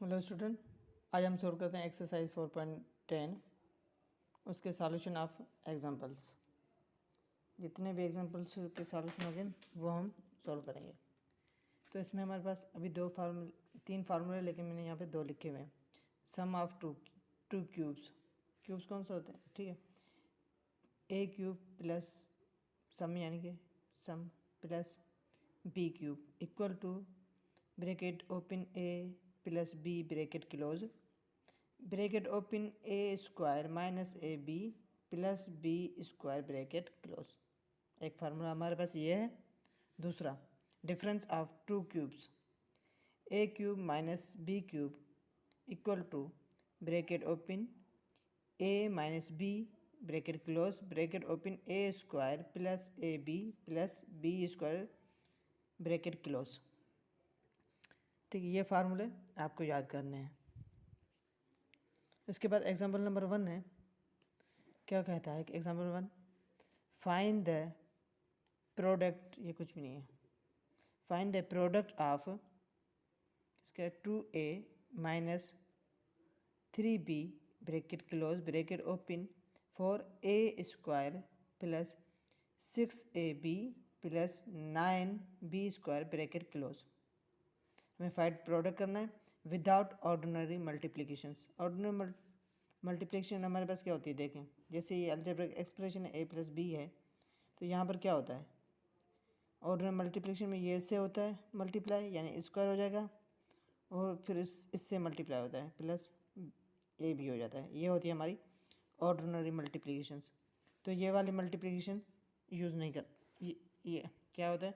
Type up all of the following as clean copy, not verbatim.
Hello student, आज हम solve करते हैं एक्सरसाइज 4.10 उसके सॉल्यूशन ऑफ एग्जांपल्स। जितने भी एग्जांपल्स के सॉल्यूशन होंगे वो हम सॉल्व करेंगे। तो इसमें हमारे पास अभी तीन फार्मूले, लेकिन मैंने यहाँ पे दो लिखे हुए हैं। सम ऑफ टू क्यूब्स कौन सा होता है, ठीक है। ए क्यूब प्लस सम यानी कि sum plus B cube equal to bracket open A plus B bracket close bracket open A square minus A B plus B square bracket close. एक formula हमारे पास ये है। दूसरा, difference of two cubes A cube minus B cube equal to bracket open A minus B bracket close bracket open A square plus A B plus B square bracket close. ठीक है, ये फार्मूले आपको याद करने हैं। इसके बाद एग्जांपल नंबर 1 है। क्या कहता है कि एग्जांपल 1, फाइंड द प्रोडक्ट, ये कुछ भी नहीं है, फाइंड द प्रोडक्ट ऑफ इसका 2a minus 3b bracket close bracket open for a square plus 6ab plus 9b square bracket close. हमें फाइंड प्रोडक्ट करना है without ordinary multiplications. Ordinary multiplication हमारे पास क्या होती है, देखें। जैसे ये अलजेब्रिक एक्सप्रेशन है a प्लस बी है, तो यहाँ पर क्या होता है, ऑर्डिनरी मल्टीप्लिकेशन में ये से होता है मल्टीप्लाई, यानी स्क्वायर हो जाएगा, और फिर इससे मल्टीप्लाई होता है प्लस ए भी हो जाता है। ये होती है हमारी ऑर्डिनरी मल्टीप्लिकेशंस। तो ये वाली मल्टीप्लिकेशन यूज़ नहीं कर, ये क्या होता है,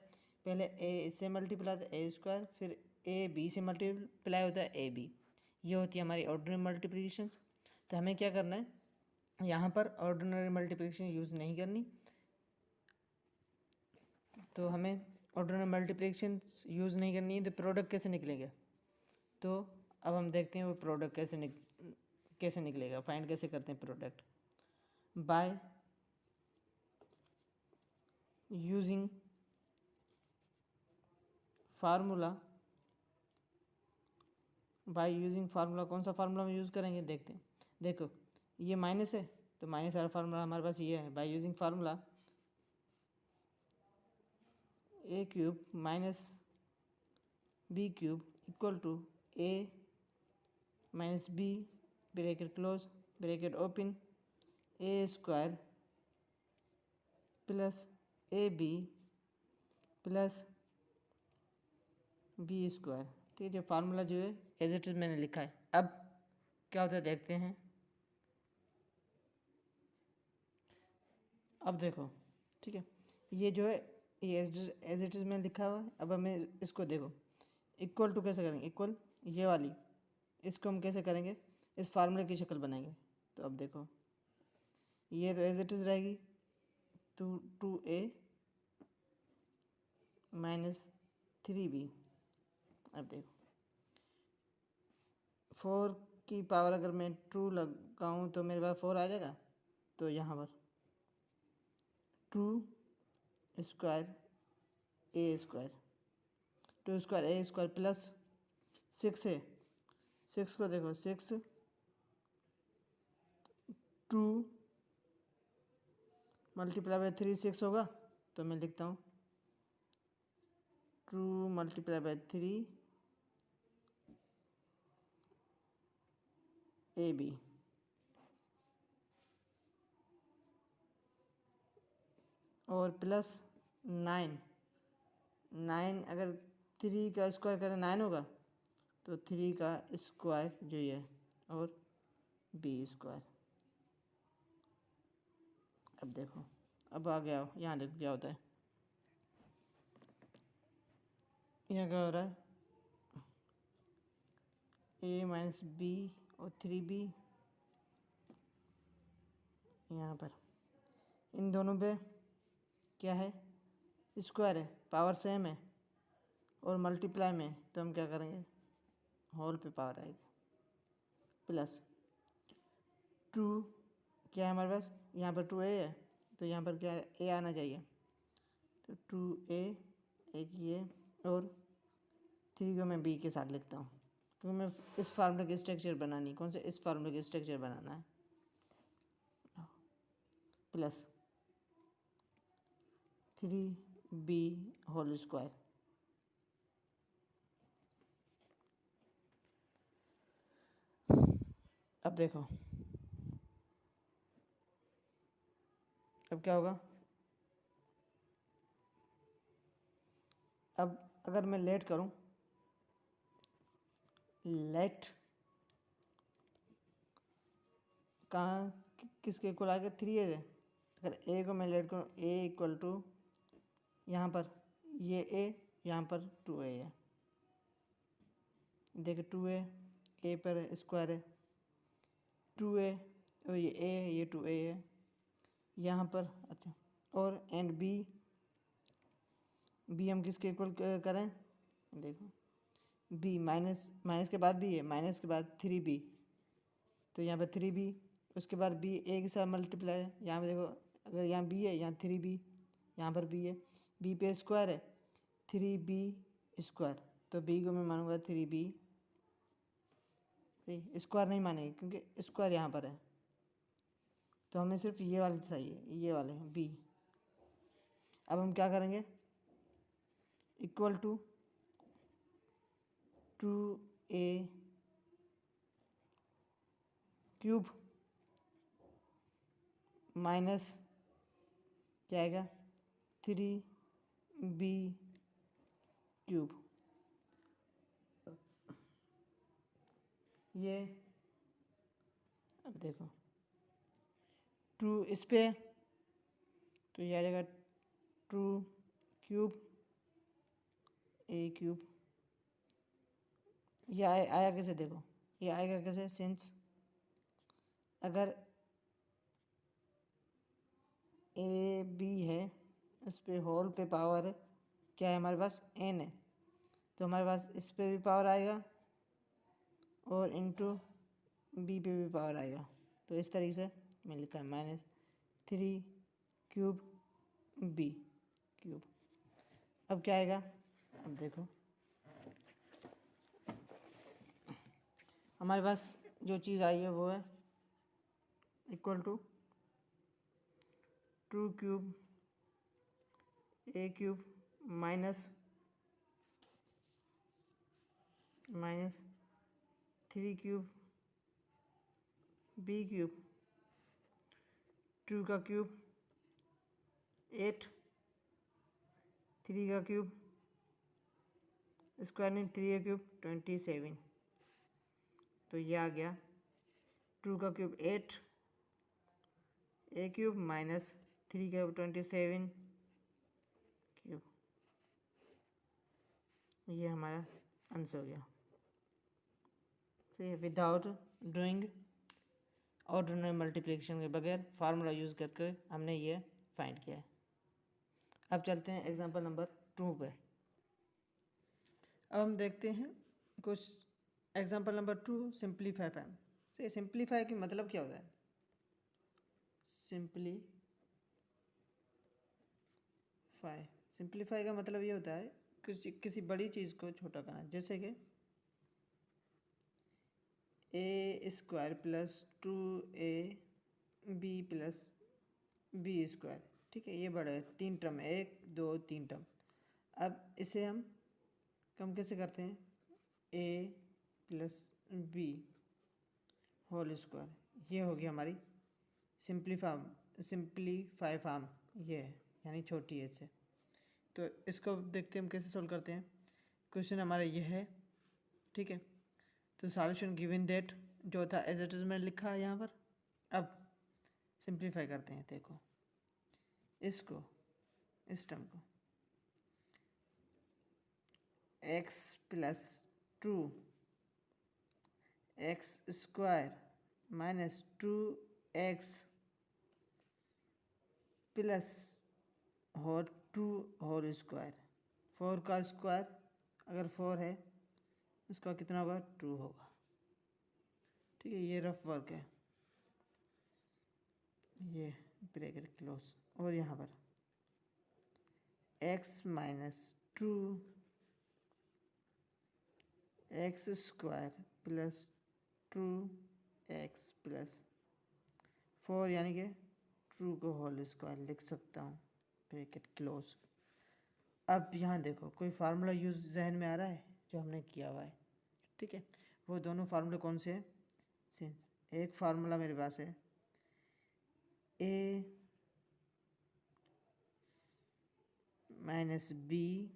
पहले ए इससे मल्टीप्लाई होता है ए स्क्वायर, फिर ए बी से मल्टीप्लाई होता है ए बी। ये होती है हमारी ऑर्डिनरी मल्टीप्लिकेशंस। तो हमें क्या करना है, यहाँ पर ऑर्डिनरी मल्टीप्लिकेशन यूज़ नहीं करनी। तो हमें ऑर्डिनरी मल्टीप्लिकेशन यूज़ नहीं करनी है। तो प्रोडक्ट कैसे निकलेगा, तो अब हम देखते हैं वो प्रोडक्ट कैसे निकलेगा, फाइंड कैसे करते हैं product. Bye using formula, bye using formula. कौन सा फार्मूला हम यूज़ करेंगे, देखते हैं। देखो, ये माइनस है, तो माइनस वाला फार्मूला हमारे पास ये है। By using formula A cube minus B cube equal to A minus B bracket close bracket open A square plus A B plus B square. ठीक है, जो फार्मूला जो है एज इट इज मैंने लिखा है। अब क्या होता है देखते हैं। अब देखो, ठीक है, ये जो है ये एज इट इज मैंने लिखा हुआ है। अब हमें इसको देखो, इक्वल टू कैसे करेंगे, इक्वल ये वाली, इसको हम कैसे करेंगे, इस फार्मूले की शक्ल बनाएंगे। तो अब देखो, ये तो एज इट इज रहेगी, 2a माइनस 3b। अब देखो, 4 की पावर अगर मैं 2 लगाऊँ तो मेरे पास 4 आ जाएगा। तो यहाँ पर 2 स्क्वायर ए स्क्वायर 2 स्क्वायर ए स्क्वायर प्लस 6 है, 6 को देखो, 6 2 मल्टीप्लाई बाय 3 6 होगा। तो मैं लिखता हूँ 2 मल्टीप्लाई बाय 3 ए बी और प्लस 9 अगर 3 का स्क्वायर करें 9 होगा, तो 3 का स्क्वायर जो ये है और बी स्क्वायर। अब देखो, अब आ गया, यहाँ देखो क्या होता है, यहाँ क्या हो रहा है, ए माइनस बी और 3b यहाँ पर, इन दोनों पे क्या है, स्क्वायर है, पावर सेम है, और मल्टीप्लाई में तो हम क्या करेंगे, होल पे पावर आएगी, प्लस 2 क्या है हमारे पास, यहाँ पर 2a है, तो यहाँ पर क्या है, a आना चाहिए। तो 2a एक ये, और 3 को मैं b के साथ लिखता हूँ। क्योंकि मैं इस फार्मूले की स्ट्रक्चर बनानी, कौन से, इस फार्मूले की स्ट्रक्चर बनाना है, प्लस 3b होल स्क्वायर। अब देखो अब क्या होगा, अब अगर मैं लेट करूं, लेट कहाँ किसके इक्वल आ गया, 3a। अगर a को मैं लेट करूँ, a इक्वल टू यहाँ पर ये a, यहाँ पर 2a है। देखो 2a, a पर स्क्वायर है, 2a और ये a है, ये 2a है यहाँ पर। अच्छा, और एंड b हम किसके इक्वल करें, देखो b माइनस के बाद b है, माइनस के बाद 3b, तो यहाँ पर 3b, उसके बाद b a के साथ मल्टीप्लाई है। यहाँ पे देखो, अगर यहाँ b है, यहाँ 3b, यहाँ पर b है, b पे स्क्वायर है 3b स्क्वायर, तो b को मैं मानूंगा 3b, स्क्वायर नहीं मानेंगे क्योंकि स्क्वायर यहाँ पर है, तो हमें सिर्फ ये वाले चाहिए, ये वाले b। अब हम क्या करेंगे, equal to 2a cube minus क्या आएगा 3b क्यूब, ये अब देखो 2 इस पे, तो ये आ जाएगा 2 क्यूब a क्यूब। ये आया कैसे, देखो ये आएगा कैसे, सिंस अगर ए बी है, उस पर होल पे पावर क्या है हमारे पास, n है, तो हमारे पास इस पे भी पावर आएगा और इनटू बी पे भी पावर आएगा। तो इस तरीके से मैं लिखा है -3 क्यूब b क्यूब। अब क्या आएगा, अब देखो हमारे पास जो चीज़ आई है वो है equal to 2 cube a cube minus 3 cube b cube, 2 का क्यूब 8, 3 का क्यूब स्क्वायर नहीं 3a क्यूब 27, तो ये आ गया 2 का क्यूब 8 a क्यूब माइनस 3 का 27 क्यूब। ये हमारा आंसर हो गया। से विदाउट डूइंग ऑर्डिनरी मल्टीप्लिकेशन के बगैर फार्मूला यूज़ करके हमने ये फाइंड किया है। अब चलते हैं एग्जांपल नंबर 2 पे। अब हम देखते हैं कुछ एग्जांपल नंबर 2 सिंप्लीफाई फैम से। सिंप्लीफाई की मतलब क्या होता है, सिंप्लीफाई का मतलब ये होता है किसी बड़ी चीज़ को छोटा करना, जैसे कि a square plus 2ab plus b square, ठीक है, ये बड़ा है, 3 टर्म, 1 2 3 टर्म। अब इसे हम कम कैसे करते हैं, a plus b whole square, ये होगी हमारी सिंप्लीफाई फॉर्म, ये है यानी छोटी एच से। तो इसको देखते हैं हम कैसे सोल्व करते हैं। क्वेश्चन हमारा ये है, ठीक है, तो सॉल्यूशन गिवन दैट जो था एज इट इज में लिखा है यहाँ पर। अब सिंप्लीफाई करते हैं, देखो इसको, इस टर्म को, x plus 2 x square minus 2x plus और 2 होल स्क्वायर, 4 का स्क्वायर अगर 4 है उसका कितना होगा, 2 होगा, ठीक है। ये रफ वर्क है, ये ब्रैकेट क्लोज, और यहाँ पर x minus 2 x square plus 2x plus 4 यानी कि ट्रू को होल स्क्वायर लिख सकता हूँ, ब्रैकेट क्लोज। अब यहाँ देखो कोई फार्मूला यूज़ जहन में आ रहा है जो हमने किया हुआ है, ठीक है। वो दोनों फार्मूले कौन से हैं? सेम। एक फार्मूला मेरे पास है a minus B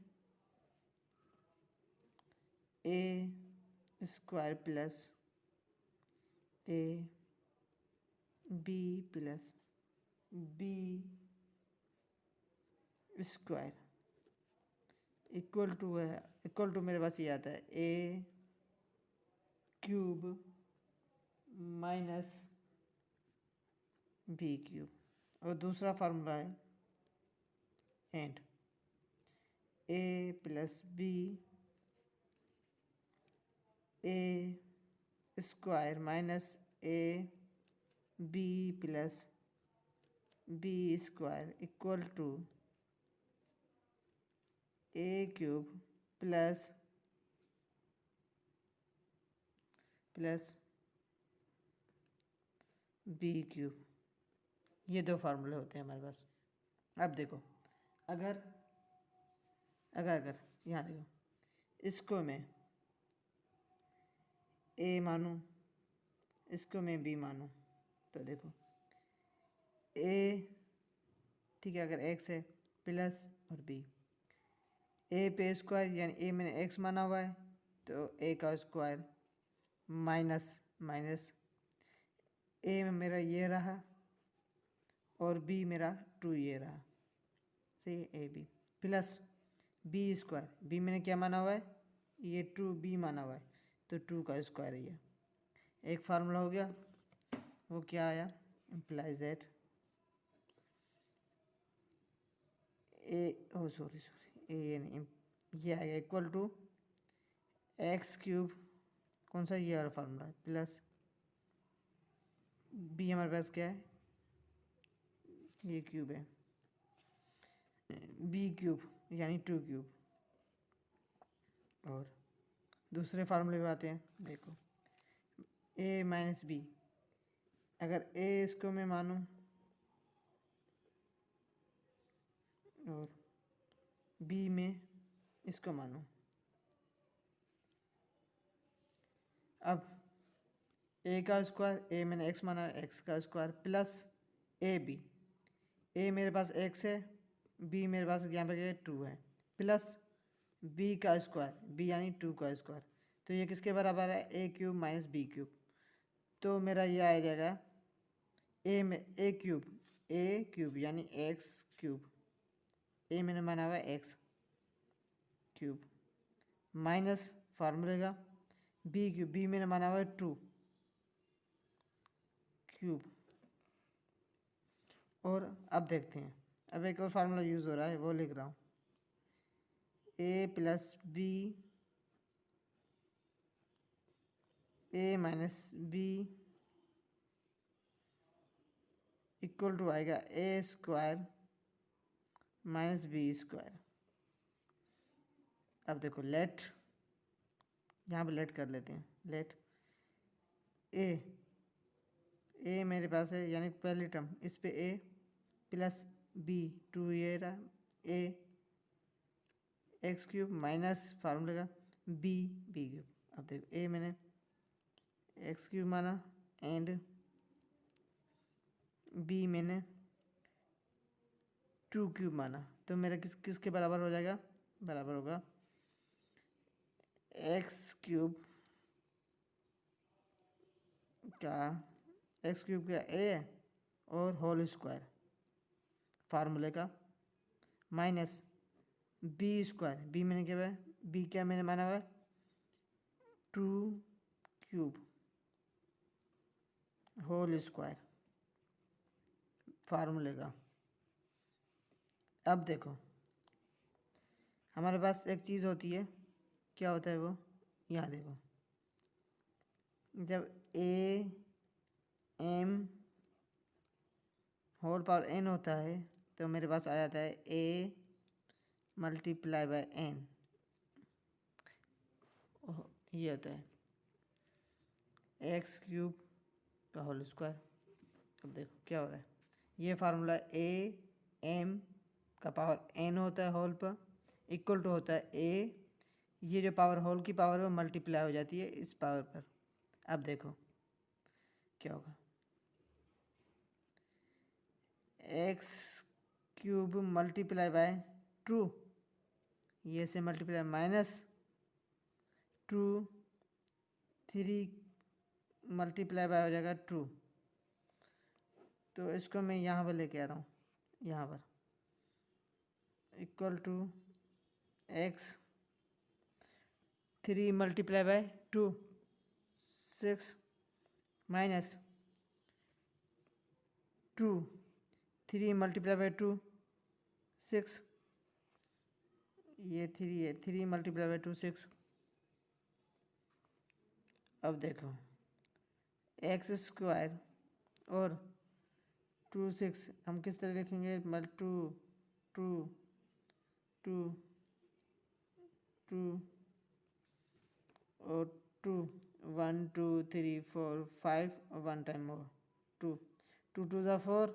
A square plus A B plus B square equal to है, इक्वल टू मेरे पास ये आता है A cube minus B cube. और दूसरा फार्मूला है and A plus B A square minus A B plus B square equal to A cube plus B cube. ये दो फार्मूले होते हैं हमारे पास। अब देखो अगर यहाँ देखो इसको मैं ए मानूँ, इसको मैं बी मानूँ, तो देखो ए, ठीक है, अगर एक्स है प्लस और बी, ए पे स्क्वायर यानी ए मैंने एक्स माना हुआ है तो ए का स्क्वायर माइनस ए में मेरा ये रहा और बी मेरा 2 ये रहा, सही है, A B plus B square, B मैंने क्या माना हुआ है, ये 2b माना हुआ है तो 2 का स्क्वायर है ये। एक फार्मूला हो गया, वो क्या आया, इम्प्लाइज दैट ये आएगा इक्वल टू एक्स क्यूब, कौन सा ये वाला फार्मूला है, प्लस बी हमारे पास क्या है, ये क्यूब है, बी क्यूब यानी 2 क्यूब। और दूसरे फार्मूले पे आते हैं, देखो ए माइनस बी, अगर ए इसको मैं मानूं और बी में इसको मानूं, अब ए का स्क्वायर, ए मैंने एक्स माना है, एक्स का स्क्वायर प्लस ए बी, ए मेरे पास एक्स है, बी मेरे पास यहाँ पे क्या 2 है, प्लस बी का स्क्वायर, बी यानी 2 का स्क्वायर, तो ये किसके बराबर है, A cube minus B cube. तो मेरा ये आ जाएगा ए में ए क्यूब यानी एक्स क्यूब, ए मैंने माना हुआ है एक्स क्यूब माइनस फार्मूले का बी क्यूब, बी मैंने माना हुआ है 2 क्यूब। और अब देखते हैं, अब एक और फार्मूला यूज़ हो रहा है वो लिख रहा हूँ, A plus B A minus B equal to आएगा A square minus B square. अब देखो लेट, यहाँ पे लेट कर लेते हैं, लेट ए मेरे पास है यानी पहली टर्म, इस पे ए प्लस बी 2 ये रहा, ए एक्स क्यूब माइनस फार्मूले का बी क्यूब। अब देखो ए मैंने एक्स क्यूब माना एंड बी मैंने 2 क्यूब माना, तो मेरा किसके बराबर हो जाएगा, बराबर होगा एक्स क्यूब का ए है और होल स्क्वायर फार्मूले का माइनस बी स्क्वायर, बी मैंने क्या है, बी क्या मैंने माना हुआ है 2 क्यूब होल स्क्वायर फार्मूले का। अब देखो हमारे पास एक चीज़ होती है, क्या होता है वो, यहाँ देखो जब A M whole power N होता है तो मेरे पास आ जाता है ए मल्टीप्लाई बाय एन, ये होता है एक्स क्यूब का होल स्क्वायर। अब देखो क्या हो रहा है, ये फार्मूला ए एम का पावर एन होता है होल पर, इक्वल टू होता है ए, ये जो पावर होल की पावर है वो मल्टीप्लाई हो जाती है इस पावर पर। अब देखो क्या होगा, x cube multiply by to, ये से multiply minus two, three multiply bye हो जाएगा टू। तो इसको मैं यहाँ पर लेके आ रहा हूँ, यहाँ पर equal to X, three multiply by two six, minus two, three multiply by two six, ये थ्री है, three multiply by two six. अब देखो एक्स स्क्वायर और टू सिक्स हम किस तरह लिखेंगे, टू टू टू टू और two, one two three four five और one time more two, two two ज़ा फोर,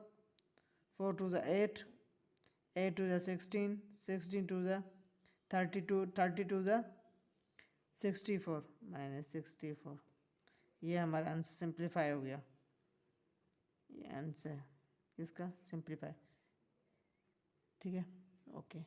फोर टू ज़ा एट, एट टू ज़ा सिक्सटीन, सिक्सटीन टू ज़ा थर्टी टू, थर्टी टू ज़ा sixty four, minus sixty four. ये हमारा answer simplify हो गया, ये आंसर किसका सिंप्लीफाई। ठीक है, ओके।